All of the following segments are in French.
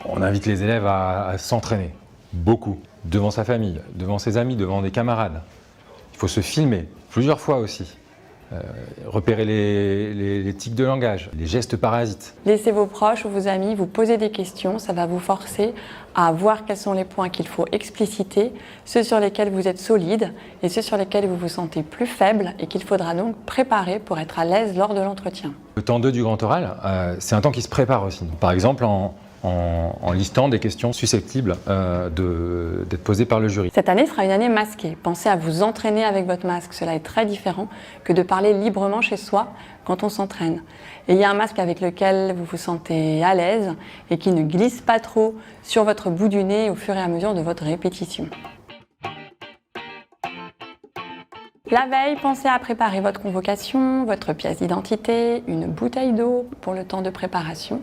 On invite les élèves à s'entraîner, beaucoup, devant sa famille, devant ses amis, devant des camarades. Il faut se filmer, plusieurs fois aussi. Repérer les tics de langage, les gestes parasites. Laissez vos proches ou vos amis vous poser des questions, ça va vous forcer à voir quels sont les points qu'il faut expliciter, ceux sur lesquels vous êtes solide et ceux sur lesquels vous vous sentez plus faible et qu'il faudra donc préparer pour être à l'aise lors de l'entretien. Le temps 2 du grand oral, c'est un temps qui se prépare aussi. Par exemple, en listant des questions susceptibles d'être posées par le jury. Cette année sera une année masquée. Pensez à vous entraîner avec votre masque. Cela est très différent que de parler librement chez soi quand on s'entraîne. Ayez un masque avec lequel vous vous sentez à l'aise et qui ne glisse pas trop sur votre bout du nez au fur et à mesure de votre répétition. La veille, pensez à préparer votre convocation, votre pièce d'identité, une bouteille d'eau pour le temps de préparation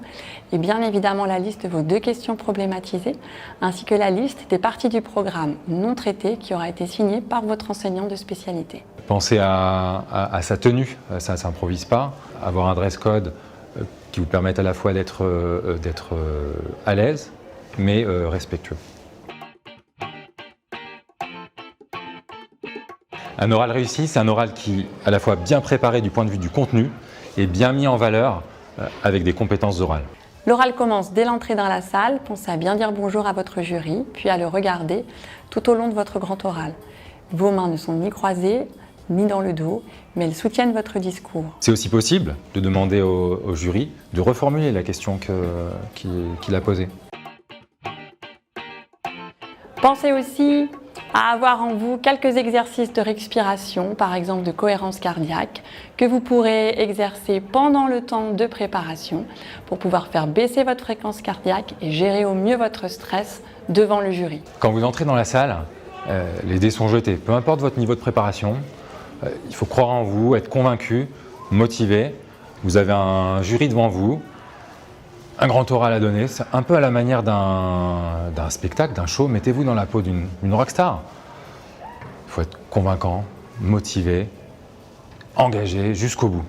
et bien évidemment la liste de vos 2 questions problématisées ainsi que la liste des parties du programme non traitées qui aura été signée par votre enseignant de spécialité. Pensez à sa tenue, ça ne s'improvise pas. Avoir un dress code qui vous permette à la fois d'être à l'aise mais respectueux. Un oral réussi, c'est un oral qui est à la fois bien préparé du point de vue du contenu et bien mis en valeur avec des compétences orales. L'oral commence dès l'entrée dans la salle. Pensez à bien dire bonjour à votre jury, puis à le regarder tout au long de votre grand oral. Vos mains ne sont ni croisées, ni dans le dos, mais elles soutiennent votre discours. C'est aussi possible de demander au jury de reformuler la question qu'il a posée. Pensez aussi à avoir en vous quelques exercices de respiration, par exemple de cohérence cardiaque, que vous pourrez exercer pendant le temps de préparation pour pouvoir faire baisser votre fréquence cardiaque et gérer au mieux votre stress devant le jury. Quand vous entrez dans la salle, les dés sont jetés. Peu importe votre niveau de préparation, il faut croire en vous, être convaincu, motivé. Vous avez un jury devant vous, un grand oral à donner, c'est un peu à la manière d'un spectacle, d'un show. Mettez-vous dans la peau d'une rockstar. Il faut être convaincant, motivé, engagé jusqu'au bout.